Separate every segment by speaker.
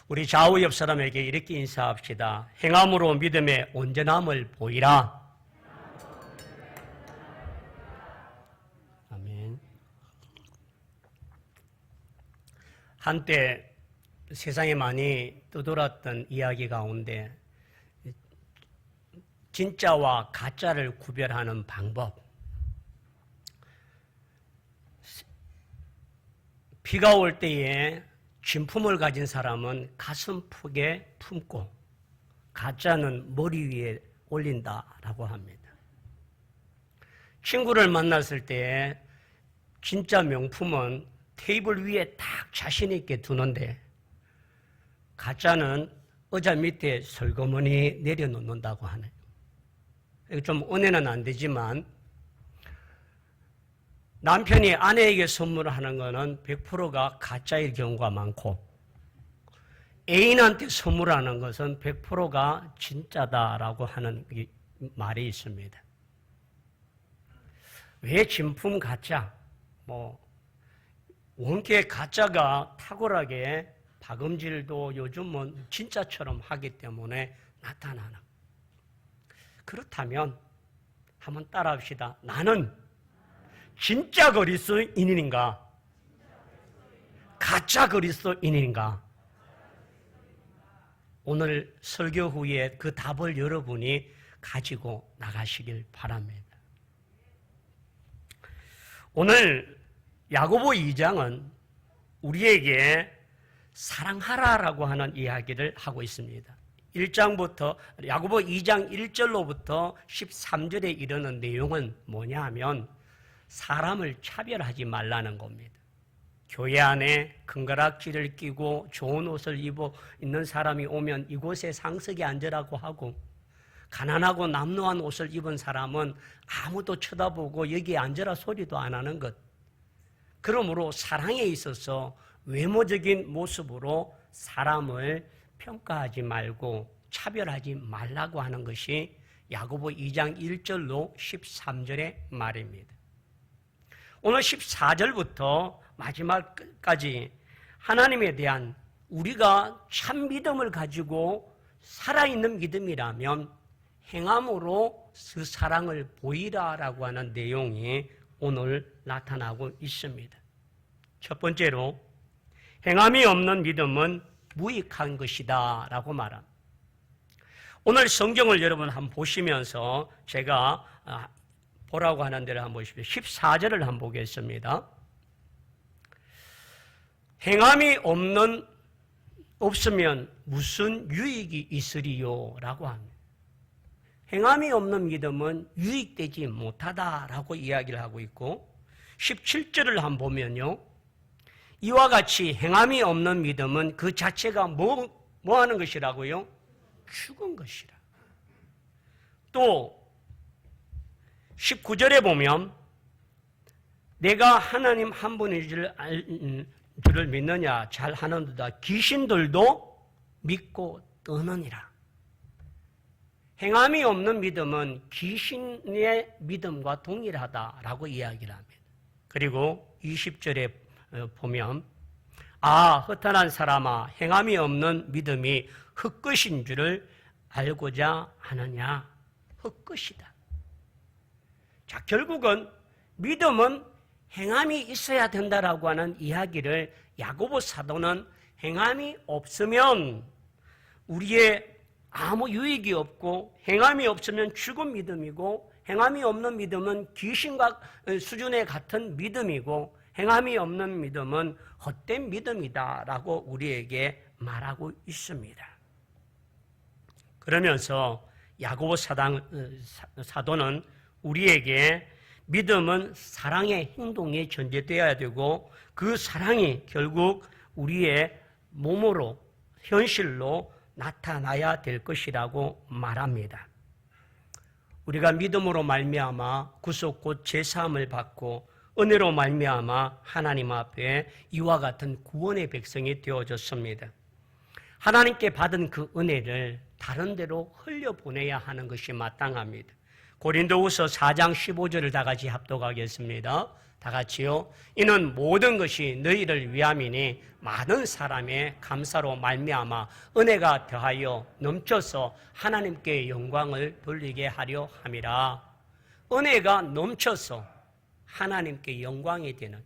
Speaker 1: 우리 좌우 옆 사람에게 이렇게 인사합시다. 행함으로 믿음의 온전함을 보이라. 아멘. 한때 세상에 많이 떠돌았던 이야기 가운데 진짜와 가짜를 구별하는 방법, 비가 올 때에 진품을 가진 사람은 가슴팍에 품고 가짜는 머리 위에 올린다라고 합니다. 친구를 만났을 때 진짜 명품은 테이블 위에 딱 자신 있게 두는데 가짜는 의자 밑에 설거머니 내려놓는다고 하네요. 좀 은혜는 안 되지만 남편이 아내에게 선물하는 것은 100%가 가짜일 경우가 많고 애인한테 선물하는 것은 100%가 진짜다라고 하는 말이 있습니다. 왜 진품 가짜? 원체 가짜가 탁월하게 박음질도 요즘은 진짜처럼 하기 때문에 나타나는. 그렇다면 한번 따라합시다. 나는 진짜 그리스도인인가? 가짜 그리스도인인가? 오늘 설교 후에 그 답을 여러분이 가지고 나가시길 바랍니다. 오늘 야고보 2장은 우리에게 사랑하라라고 하는 이야기를 하고 있습니다. 1장부터 야고보 2장 1절로부터 13절에 이르는 내용은 뭐냐 하면 사람을 차별하지 말라는 겁니다. 교회 안에 금가락지를 끼고 좋은 옷을 입어 있는 사람이 오면 이곳에 상석에 앉으라고 하고 가난하고 남루한 옷을 입은 사람은 아무도 쳐다보고 여기에 앉으라 소리도 안 하는 것. 그러므로 사랑에 있어서 외모적인 모습으로 사람을 평가하지 말고 차별하지 말라고 하는 것이 야고보 2장 1절로 13절의 말입니다. 오늘 14절부터 마지막까지 하나님에 대한 우리가 참 믿음을 가지고 살아있는 믿음이라면 행함으로 그 사랑을 보이라라고 하는 내용이 오늘 나타나고 있습니다. 첫 번째로 행함이 없는 믿음은 무익한 것이다 라고 말합니다. 오늘 성경을 여러분 한번 보시면서 제가 보라고 하는 대로 한번 보십시오. 14절을 한번 보겠습니다. 행함이 없으면 무슨 유익이 있으리요? 라고 합니다. 행함이 없는 믿음은 유익되지 못하다라고 이야기를 하고 있고 17절을 한번 보면요. 이와 같이 행함이 없는 믿음은 그 자체가 뭐 하는 것이라고요? 죽은 것이라. 또 19절에 보면 내가 하나님 한 분인 줄을 믿느냐 잘 하는도다. 귀신들도 믿고 떠느니라. 행함이 없는 믿음은 귀신의 믿음과 동일하다라고 이야기를 합니다. 그리고 20절에 보면 허탄한 사람아 행함이 없는 믿음이 흙것인 줄을 알고자 하느냐. 흙것이다. 자, 결국은 믿음은 행함이 있어야 된다라고 하는 이야기를 야고보 사도는 행함이 없으면 우리의 아무 유익이 없고 행함이 없으면 죽은 믿음이고 행함이 없는 믿음은 귀신과 수준에 같은 믿음이고 행함이 없는 믿음은 헛된 믿음이다라고 우리에게 말하고 있습니다. 그러면서 야고보 사도는 우리에게 믿음은 사랑의 행동에 전제되어야 되고 그 사랑이 결국 우리의 몸으로 현실로 나타나야 될 것이라고 말합니다. 우리가 믿음으로 말미암아 구속 곧 제사함을 받고 은혜로 말미암아 하나님 앞에 이와 같은 구원의 백성이 되어졌습니다. 하나님께 받은 그 은혜를 다른 데로 흘려보내야 하는 것이 마땅합니다. 고린도후서 4장 15절을 다 같이 합독하겠습니다. 다 같이요. 이는 모든 것이 너희를 위함이니 많은 사람의 감사로 말미암아 은혜가 더하여 넘쳐서 하나님께 영광을 돌리게 하려 함이라. 은혜가 넘쳐서 하나님께 영광이 되는,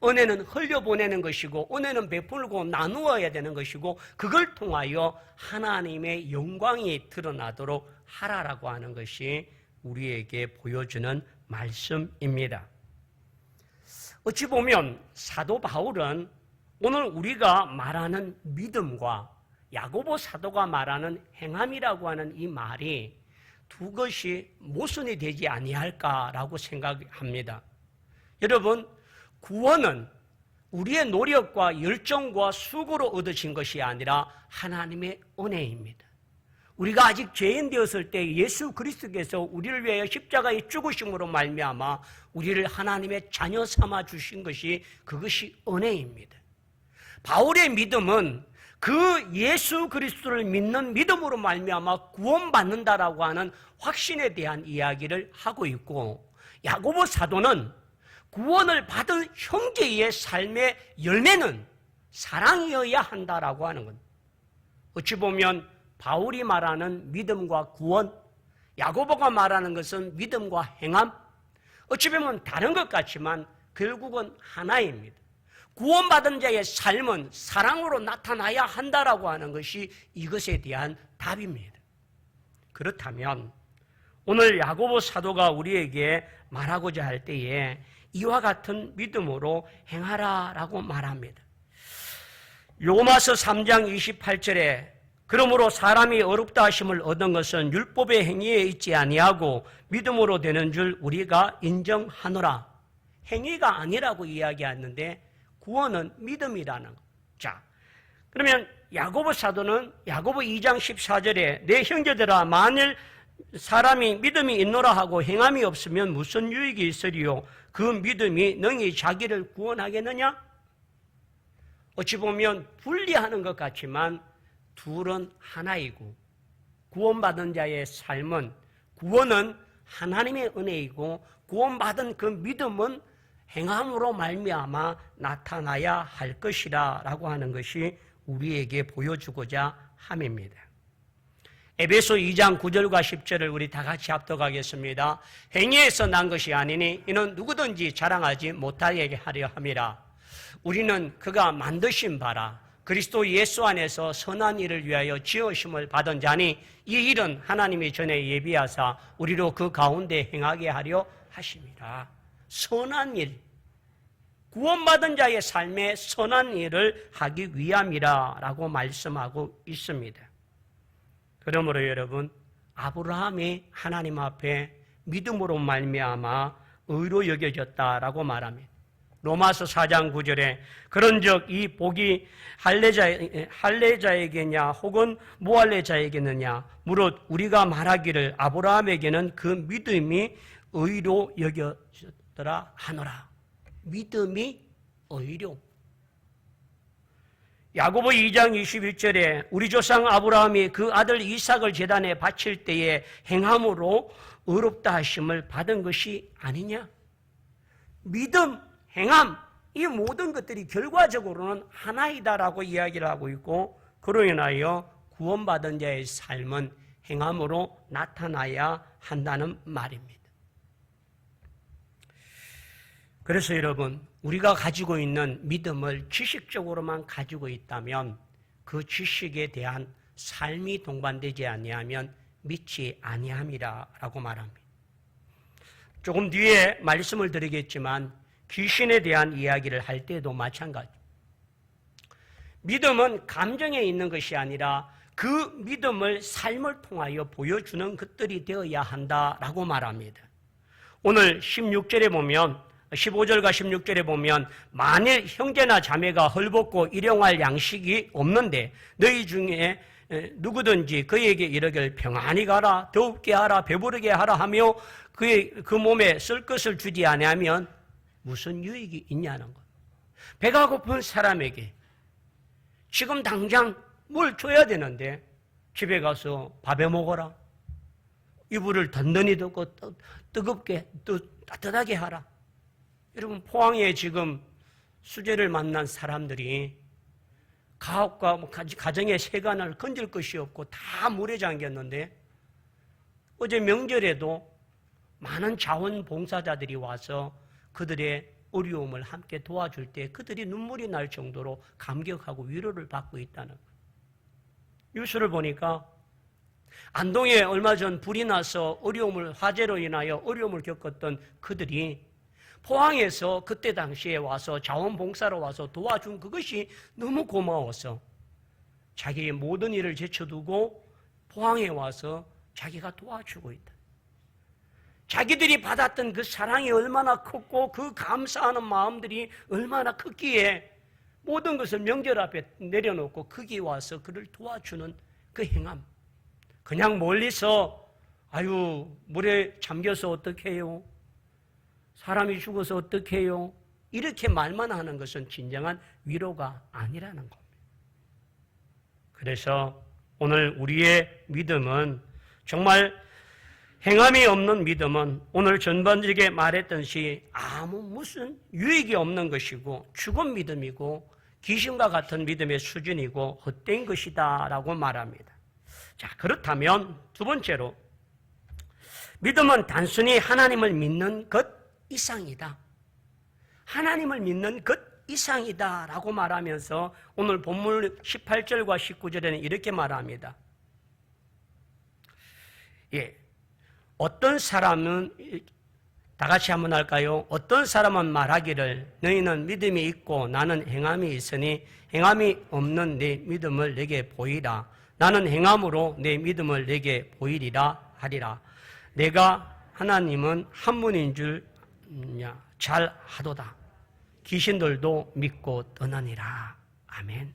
Speaker 1: 은혜는 흘려보내는 것이고 은혜는 베풀고 나누어야 되는 것이고 그걸 통하여 하나님의 영광이 드러나도록 하라라고 하는 것이 우리에게 보여주는 말씀입니다. 어찌 보면 사도 바울은 오늘 우리가 말하는 믿음과 야고보 사도가 말하는 행함이라고 하는 이 말이 두 것이 모순이 되지 아니할까라고 생각합니다. 여러분, 구원은 우리의 노력과 열정과 수고로 얻어진 것이 아니라 하나님의 은혜입니다. 우리가 아직 죄인 되었을 때 예수 그리스도께서 우리를 위하여 십자가에 죽으심으로 말미암아 우리를 하나님의 자녀 삼아 주신 것이 그것이 은혜입니다. 바울의 믿음은 그 예수 그리스도를 믿는 믿음으로 말미암아 구원받는다라고 하는 확신에 대한 이야기를 하고 있고, 야고보 사도는 구원을 받은 형제의 삶의 열매는 사랑이어야 한다라고 하는 것. 어찌 보면 바울이 말하는 믿음과 구원, 야고보가 말하는 것은 믿음과 행함, 어찌 보면 다른 것 같지만 결국은 하나입니다. 구원받은 자의 삶은 사랑으로 나타나야 한다라고 하는 것이 이것에 대한 답입니다. 그렇다면 오늘 야고보 사도가 우리에게 말하고자 할 때에 이와 같은 믿음으로 행하라라고 말합니다. 로마서 3장 28절에 그러므로 사람이 어렵다 하심을 얻은 것은 율법의 행위에 있지 아니하고 믿음으로 되는 줄 우리가 인정하노라. 행위가 아니라고 이야기하는데 구원은 믿음이라는 것. 자, 그러면 야고보 사도는 야고보 2장 14절에 내 형제들아 만일 사람이 믿음이 있노라 하고 행함이 없으면 무슨 유익이 있으리요? 그 믿음이 능히 자기를 구원하겠느냐? 어찌 보면 분리하는 것 같지만 둘은 하나이고, 구원받은 자의 삶은, 구원은 하나님의 은혜이고 구원받은 그 믿음은 행함으로 말미암아 나타나야 할 것이라 라고 하는 것이 우리에게 보여주고자 함입니다. 에베소 2장 9절과 10절을 우리 다 같이 합독하겠습니다. 행위에서 난 것이 아니니 이는 누구든지 자랑하지 못하게 하려 함이라. 우리는 그가 만드신 바라 그리스도 예수 안에서 선한 일을 위하여 지으심을 받은 자니 이 일은 하나님이 전에 예비하사 우리로 그 가운데 행하게 하려 하심이라. 선한 일, 구원받은 자의 삶에 선한 일을 하기 위함이라 라고 말씀하고 있습니다. 그러므로 여러분, 아브라함이 하나님 앞에 믿음으로 말미암아 의로 여겨졌다라고 말합니다. 로마서 4장 9절에 그런즉 이 복이 할례자에게냐 혹은 무할례자에게느냐 무릇 우리가 말하기를 아브라함에게는 그 믿음이 의로 여겨졌더라 하노라. 믿음이 의로. 야고보 2장 21절에 우리 조상 아브라함이 그 아들 이삭을 제단에 바칠 때에 행함으로 의롭다 하심을 받은 것이 아니냐? 믿음, 행함, 이 모든 것들이 결과적으로는 하나이다라고 이야기를 하고 있고, 그로 인하여 구원받은 자의 삶은 행함으로 나타나야 한다는 말입니다. 그래서 여러분, 우리가 가지고 있는 믿음을 지식적으로만 가지고 있다면 그 지식에 대한 삶이 동반되지 아니하면 믿지 아니함이라고 말합니다. 조금 뒤에 말씀을 드리겠지만 귀신에 대한 이야기를 할 때도 마찬가지. 믿음은 감정에 있는 것이 아니라 그 믿음을 삶을 통하여 보여주는 것들이 되어야 한다라고 말합니다. 오늘 16절에 보면 15절과 16절에 보면 만일 형제나 자매가 헐벗고 일용할 양식이 없는데 너희 중에 누구든지 그에게 이르길 평안히 가라 더웁게 하라 배부르게 하라 하며 그 몸에 쓸 것을 주지 아니하면 무슨 유익이 있냐는 것. 배가 고픈 사람에게 지금 당장 뭘 줘야 되는데 집에 가서 밥해 먹어라. 이불을 든든히 덮고 뜨겁게 또 따뜻하게 하라. 여러분, 포항에 지금 수재를 만난 사람들이 가옥과 가정의 세간을 건질 것이 없고 다 물에 잠겼는데, 어제 명절에도 많은 자원봉사자들이 와서 그들의 어려움을 함께 도와줄 때 그들이 눈물이 날 정도로 감격하고 위로를 받고 있다는 거예요. 뉴스를 보니까 안동에 얼마 전 불이 나서 화재로 인하여 어려움을 겪었던 그들이 포항에서 그때 당시에 와서 자원봉사로 와서 도와준 그것이 너무 고마워서 자기의 모든 일을 제쳐두고 포항에 와서 자기가 도와주고 있다. 자기들이 받았던 그 사랑이 얼마나 컸고 그 감사하는 마음들이 얼마나 컸기에 모든 것을 명절 앞에 내려놓고 거기 와서 그를 도와주는 그 행함. 그냥 멀리서 아유 물에 잠겨서 어떡해요? 사람이 죽어서 어떡해요? 이렇게 말만 하는 것은 진정한 위로가 아니라는 겁니다. 그래서 오늘 우리의 믿음은 정말 행함이 없는 믿음은 오늘 전반적에 말했듯이 무슨 유익이 없는 것이고 죽은 믿음이고 귀신과 같은 믿음의 수준이고 헛된 것이다 라고 말합니다. 자, 그렇다면 두 번째로 믿음은 단순히 하나님을 믿는 것 이상이다. 하나님을 믿는 것 이상이다 라고 말하면서 오늘 본문 18절과 19절에는 이렇게 말합니다. 어떤 사람은 다 같이 한번 할까요? 어떤 사람은 말하기를 너희는 믿음이 있고 나는 행함이 있으니 행함이 없는 내 믿음을 내게 보이라. 나는 행함으로 내 믿음을 내게 보이리라 하리라. 내가 하나님은 한 분인 줄 잘 하도다. 귀신들도 믿고 떠나니라. 아멘.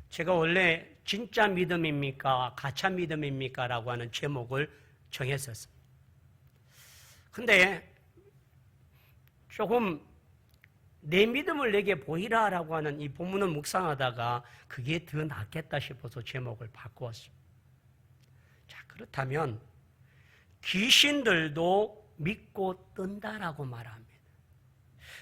Speaker 1: 제가 원래 진짜 믿음입니까? 가짜 믿음입니까? 라고 하는 제목을 정했었습니다. 근데 조금 내 믿음을 내게 보이라 라고 하는 이 본문을 묵상하다가 그게 더 낫겠다 싶어서 제목을 바꾸었습니다. 자, 그렇다면 귀신들도 믿고 뜬다라고 말합니다.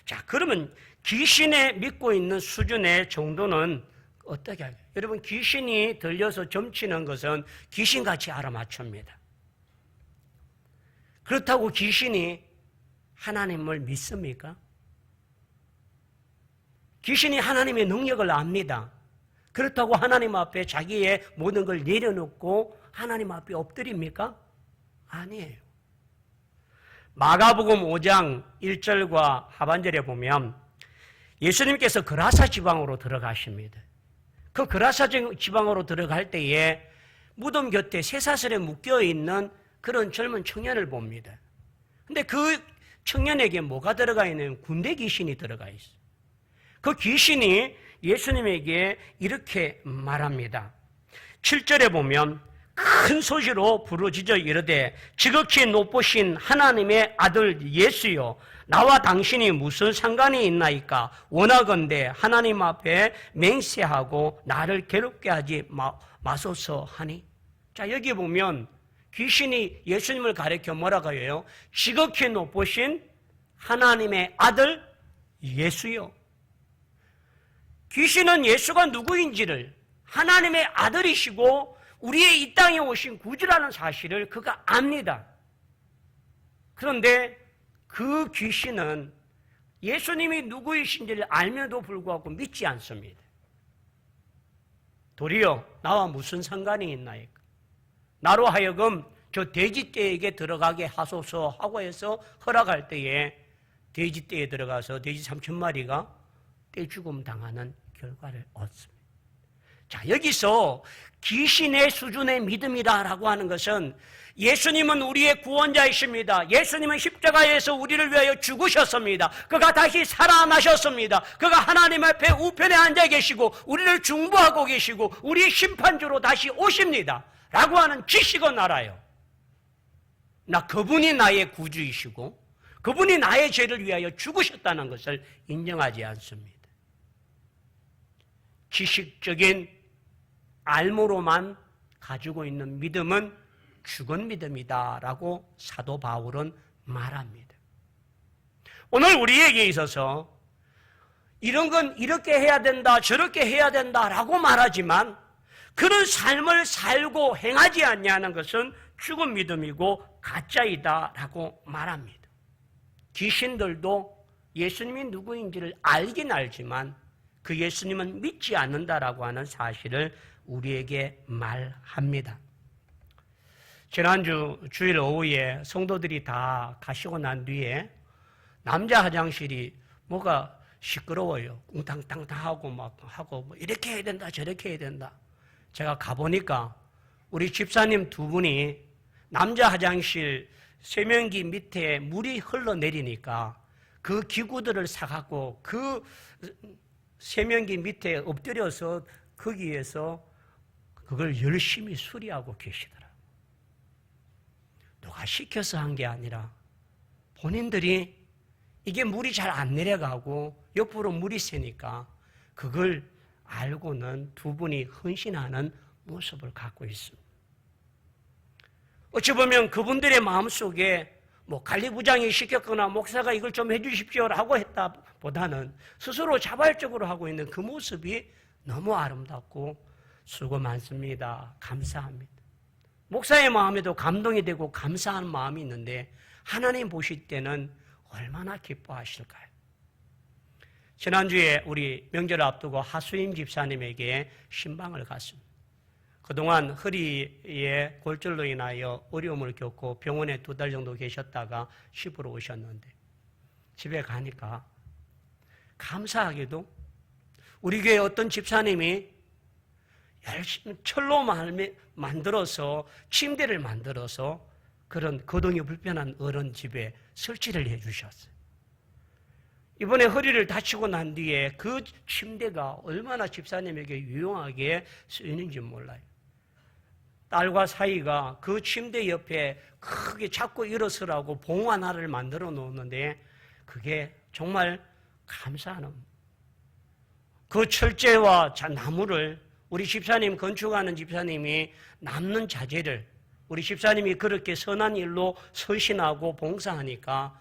Speaker 1: 자, 그러면 귀신에 믿고 있는 수준의 정도는 어떻게 할까요? 여러분, 귀신이 들려서 점치는 것은 귀신같이 알아맞춥니다. 그렇다고 귀신이 하나님을 믿습니까? 귀신이 하나님의 능력을 압니다. 그렇다고 하나님 앞에 자기의 모든 걸 내려놓고 하나님 앞에 엎드립니까? 아니에요. 마가복음 5장 1절과 하반절에 보면 예수님께서 그라사 지방으로 들어가십니다. 그 그라사 지방으로 들어갈 때에 무덤 곁에 쇠사슬에 묶여있는 그런 젊은 청년을 봅니다. 근데 그 청년에게 뭐가 들어가 있냐면 군대 귀신이 들어가 있어요. 그 귀신이 예수님에게 이렇게 말합니다. 7절에 보면 큰 소리로 부르짖어 이르되 지극히 높으신 하나님의 아들 예수여 나와 당신이 무슨 상관이 있나이까? 원하건대 하나님 앞에 맹세하고 나를 괴롭게 하지 마소서 하니. 자, 여기 보면 귀신이 예수님을 가리켜 뭐라고 해요? 지극히 높으신 하나님의 아들 예수요. 귀신은 예수가 누구인지를, 하나님의 아들이시고 우리의 이 땅에 오신 구주라는 사실을 그가 압니다. 그런데 그 귀신은 예수님이 누구이신지를 알면도 불구하고 믿지 않습니다. 도리어 나와 무슨 상관이 있나이까? 나로 하여금 저 돼지떼에게 들어가게 하소서 하고 해서 허락할 때에 돼지떼에 들어가서 돼지 3,000마리가 떼죽음 당하는 결과를 얻습니다. 자, 여기서 귀신의 수준의 믿음이다라고 하는 것은 예수님은 우리의 구원자이십니다. 예수님은 십자가에서 우리를 위하여 죽으셨습니다. 그가 다시 살아나셨습니다. 그가 하나님 앞에 우편에 앉아 계시고 우리를 중보하고 계시고 우리의 심판주로 다시 오십니다. 라고 하는 지식은 알아요. 그분이 나의 구주이시고 그분이 나의 죄를 위하여 죽으셨다는 것을 인정하지 않습니다. 지식적인 알모로만 가지고 있는 믿음은 죽은 믿음이다라고 사도 바울은 말합니다. 오늘 우리에게 있어서 이런 건 이렇게 해야 된다, 저렇게 해야 된다라고 말하지만 그런 삶을 살고 행하지 않냐는 것은 죽은 믿음이고 가짜이다라고 말합니다. 귀신들도 예수님이 누구인지를 알긴 알지만 그 예수님은 믿지 않는다라고 하는 사실을 우리에게 말합니다. 지난주 주일 오후에 성도들이 다 가시고 난 뒤에 남자 화장실이 뭐가 시끄러워요. 웅탕탕탕하고 막 하고 뭐 이렇게 해야 된다 저렇게 해야 된다. 제가 가보니까 우리 집사님 두 분이 남자 화장실 세면기 밑에 물이 흘러내리니까 그 기구들을 사갖고 그 세면기 밑에 엎드려서 거기에서 그걸 열심히 수리하고 계시더라고요. 누가 시켜서 한 게 아니라 본인들이 이게 물이 잘 안 내려가고 옆으로 물이 새니까 그걸 알고는 두 분이 헌신하는 모습을 갖고 있습니다. 어찌 보면 그분들의 마음속에 뭐 관리부장이 시켰거나 목사가 이걸 좀 해주십시오라고 했다 보다는 스스로 자발적으로 하고 있는 그 모습이 너무 아름답고 수고 많습니다. 감사합니다. 목사의 마음에도 감동이 되고 감사한 마음이 있는데 하나님 보실 때는 얼마나 기뻐하실까요? 지난주에 우리 명절을 앞두고 하수임 집사님에게 신방을 갔습니다. 그동안 허리에 골절로 인하여 어려움을 겪고 병원에 2달 정도 계셨다가 집으로 오셨는데 집에 가니까 감사하게도 우리 교회 어떤 집사님이 열심히 철로 만들어서 침대를 만들어서 그런 거동이 불편한 어른 집에 설치를 해 주셨어요. 이번에 허리를 다치고 난 뒤에 그 침대가 얼마나 집사님에게 유용하게 쓰이는지 몰라요. 딸과 사이가 그 침대 옆에 크게 잡고 일어서라고 봉 하나를 만들어 놓는데 그게 정말 감사하는 그 철제와 나무를 우리 집사님 건축하는 집사님이 남는 자재를 우리 집사님이 그렇게 선한 일로 헌신하고 봉사하니까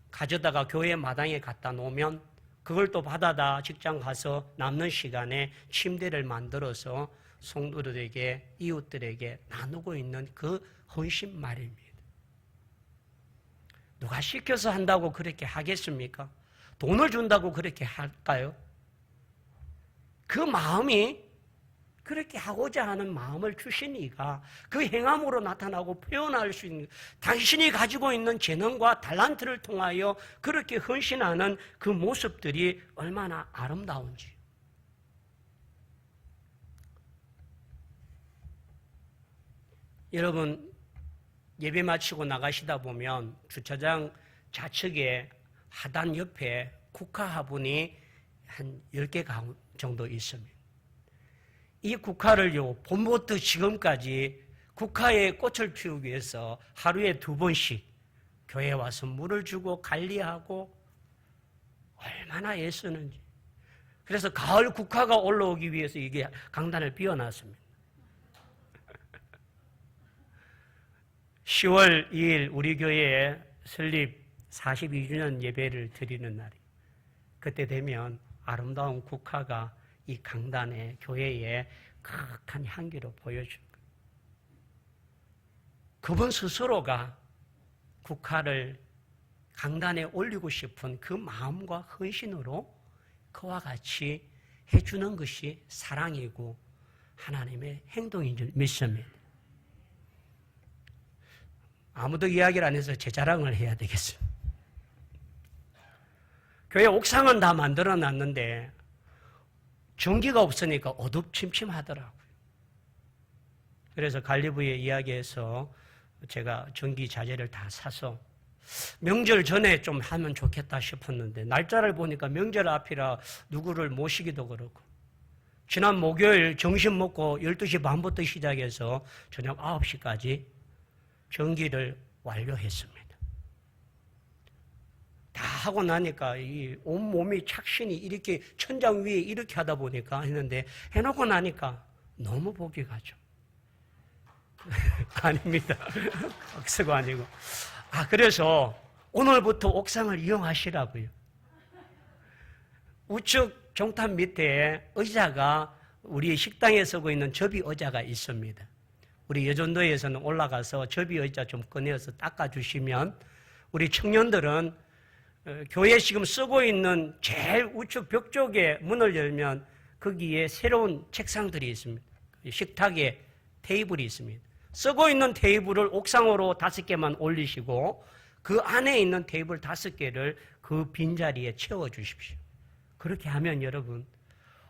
Speaker 1: 가져다가 교회 마당에 갖다 놓으면 그걸 또 받아다 직장 가서 남는 시간에 침대를 만들어서 성도들에게 이웃들에게 나누고 있는 그 헌신 말입니다. 누가 시켜서 한다고 그렇게 하겠습니까? 돈을 준다고 그렇게 할까요? 그 마음이 그렇게 하고자 하는 마음을 주신 이가 그 행함으로 나타나고 표현할 수 있는 당신이 가지고 있는 재능과 달란트를 통하여 그렇게 헌신하는 그 모습들이 얼마나 아름다운지. 여러분 예배 마치고 나가시다 보면 주차장 좌측에 하단 옆에 국화 화분이 한 10개 정도 있습니다. 이 국화를요, 봄부터 지금까지 국화에 꽃을 피우기 위해서 하루에 2번씩 교회에 와서 물을 주고 관리하고 얼마나 애쓰는지. 그래서 가을 국화가 올라오기 위해서 이게 강단을 비워놨습니다. 10월 2일 우리 교회에 설립 42주년 예배를 드리는 날이 그때 되면 아름다운 국화가 이 강단에 교회에 극한 향기로 보여줄 거예요. 그분 스스로가 국화를 강단에 올리고 싶은 그 마음과 헌신으로 그와 같이 해주는 것이 사랑이고 하나님의 행동인 줄 믿습니다. 아무도 이야기를 안 해서 제 자랑을 해야 되겠습니다. 교회 옥상은 다 만들어 놨는데 전기가 없으니까 어둡침침하더라고요. 그래서 관리부에 이야기해서 제가 전기 자재를 다 사서 명절 전에 좀 하면 좋겠다 싶었는데 날짜를 보니까 명절 앞이라 누구를 모시기도 그렇고 지난 목요일 점심 먹고 12시 반부터 시작해서 저녁 9시까지 전기를 완료했습니다. 다 하고 나니까 이 온몸이 착신이 이렇게 천장 위에 이렇게 하다 보니까 했는데 해놓고 나니까 너무 보기 가죠. 아닙니다. 박수가 아니고. 그래서 오늘부터 옥상을 이용하시라고요. 우측 종탑 밑에 의자가 우리 식당에 서고 있는 접이 의자가 있습니다. 우리 여전도에서는 올라가서 접이 의자 좀 꺼내서 닦아주시면 우리 청년들은 교회 지금 쓰고 있는 제일 우측 벽 쪽에 문을 열면 거기에 새로운 책상들이 있습니다. 식탁에 테이블이 있습니다. 쓰고 있는 테이블을 옥상으로 5개만 올리시고 그 안에 있는 테이블 5개를 그 빈자리에 채워주십시오. 그렇게 하면 여러분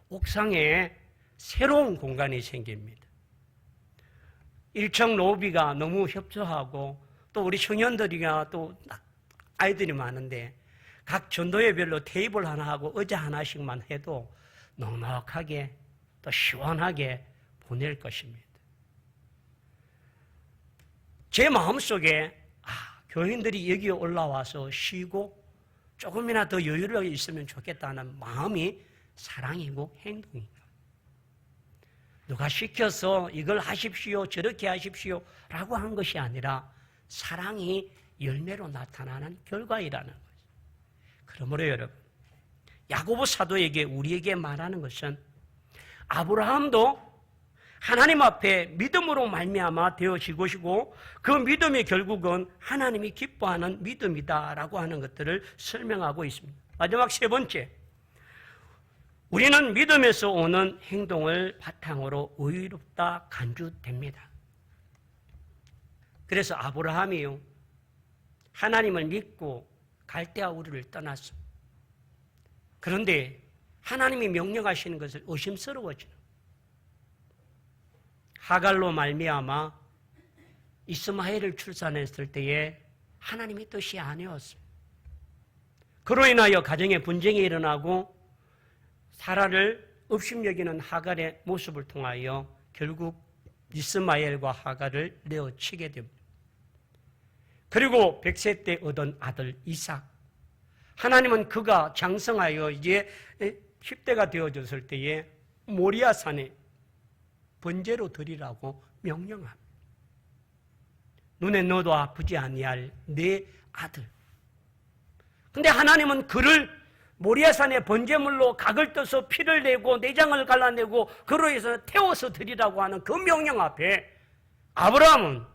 Speaker 1: 옥상에 새로운 공간이 생깁니다. 1층 로비가 너무 협소하고 또 우리 청년들이나 또 아이들이 많은데 각 전도회별로 테이블 하나 하고 의자 하나씩만 해도 넉넉하게 또 시원하게 보낼 것입니다. 제 마음속에 교인들이 여기에 올라와서 쉬고 조금이나 더 여유가 있으면 좋겠다는 마음이 사랑이고 행동입니다. 누가 시켜서 이걸 하십시오, 저렇게 하십시오 라고 한 것이 아니라 사랑이 열매로 나타나는 결과이라는 거죠. 그러므로 여러분, 야고보 사도에게 우리에게 말하는 것은 아브라함도 하나님 앞에 믿음으로 말미암아 되어질 것이고 그 믿음이 결국은 하나님이 기뻐하는 믿음이다라고 하는 것들을 설명하고 있습니다. 마지막 3번째, 우리는 믿음에서 오는 행동을 바탕으로 의롭다 간주됩니다. 그래서 아브라함이요, 하나님을 믿고 갈대아 우르를 떠났습니다. 그런데 하나님이 명령하시는 것을 의심스러워지는 하갈로 말미암아 이스마엘을 출산했을 때에 하나님의 뜻이 아니었습니다. 그로 인하여 가정에 분쟁이 일어나고 사라를 업심여기는 하갈의 모습을 통하여 결국 이스마엘과 하갈을 내어치게 됩니다. 그리고 100세 때 얻은 아들 이삭, 하나님은 그가 장성하여 이제 10대가 되어졌을 때에 모리아산에 번제로 드리라고 명령합니다. 눈에 넣어도 아프지 아니할 내 아들. 근데 하나님은 그를 모리아산의 번제물로 각을 떠서 피를 내고 내장을 갈라내고 그로 해서 태워서 드리라고 하는 그 명령 앞에 아브라함은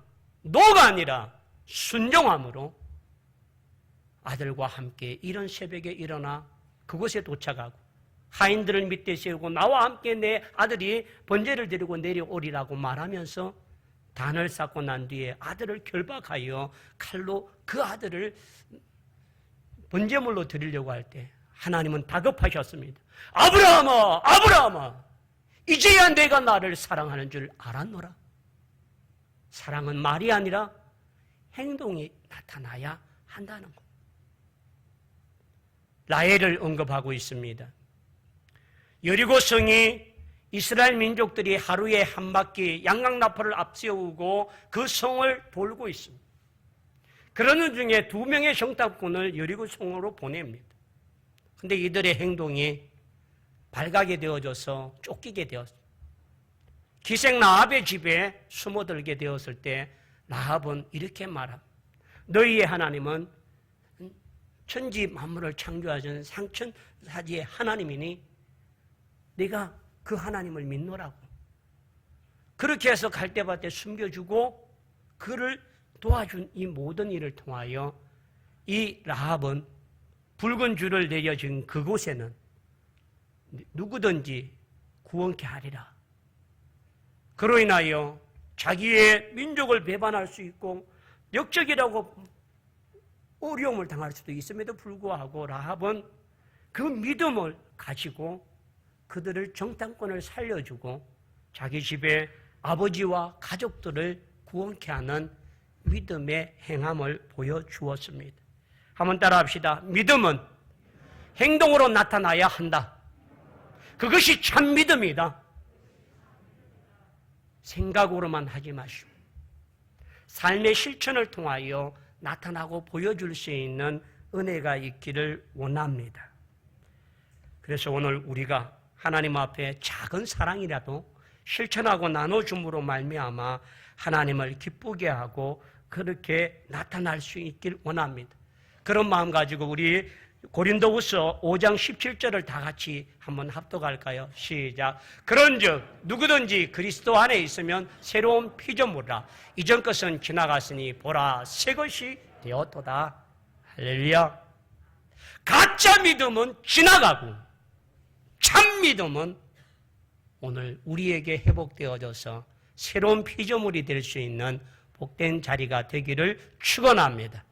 Speaker 1: 노가 아니라 순종함으로 아들과 함께 이른 새벽에 일어나 그곳에 도착하고 하인들을 밑에 세우고 나와 함께 내 아들이 번제를 드리고 내려오리라고 말하면서 단을 쌓고 난 뒤에 아들을 결박하여 칼로 그 아들을 번제물로 드리려고 할 때 하나님은 다급하셨습니다. 아브라함아, 아브라함아, 이제야 내가 나를 사랑하는 줄 알았노라. 사랑은 말이 아니라 행동이 나타나야 한다는 것. 라헬을 언급하고 있습니다. 여리고성이 이스라엘 민족들이 하루에 한 바퀴 양강나팔을 앞세우고 그 성을 돌고 있습니다. 그러는 중에 2명의 정탐꾼을 여리고성으로 보냅니다. 근데 이들의 행동이 발각이 되어져서 쫓기게 되었습니다. 기생 라합의 집에 숨어들게 되었을 때 라합은 이렇게 말합니다. 너희의 하나님은 천지 만물을 창조하신 상천사지의 하나님이니 네가 그 하나님을 믿노라고. 그렇게 해서 갈대밭에 숨겨주고 그를 도와준 이 모든 일을 통하여 이 라합은 붉은 줄을 내려진 그곳에는 누구든지 구원케 하리라. 그로 인하여 자기의 민족을 배반할 수 있고 역적이라고 어려움을 당할 수도 있음에도 불구하고 라합은 그 믿음을 가지고 그들을 정탐꾼을 살려주고 자기 집에 아버지와 가족들을 구원케 하는 믿음의 행함을 보여주었습니다. 한번 따라합시다. 믿음은 행동으로 나타나야 한다. 그것이 참 믿음이다. 생각으로만 하지 마시고 삶의 실천을 통하여 나타나고 보여줄 수 있는 은혜가 있기를 원합니다. 그래서 오늘 우리가 하나님 앞에 작은 사랑이라도 실천하고 나눠줌으로 말미암아 하나님을 기쁘게 하고 그렇게 나타날 수 있길 원합니다. 그런 마음 가지고 우리 고린도후서 5장 17절을 다 같이 한번 합독할까요? 시작. 그런즉 누구든지 그리스도 안에 있으면 새로운 피조물이라. 이전 것은 지나갔으니 보라 새 것이 되었도다. 할렐루야. 가짜 믿음은 지나가고 참 믿음은 오늘 우리에게 회복되어져서 새로운 피조물이 될 수 있는 복된 자리가 되기를 축원합니다.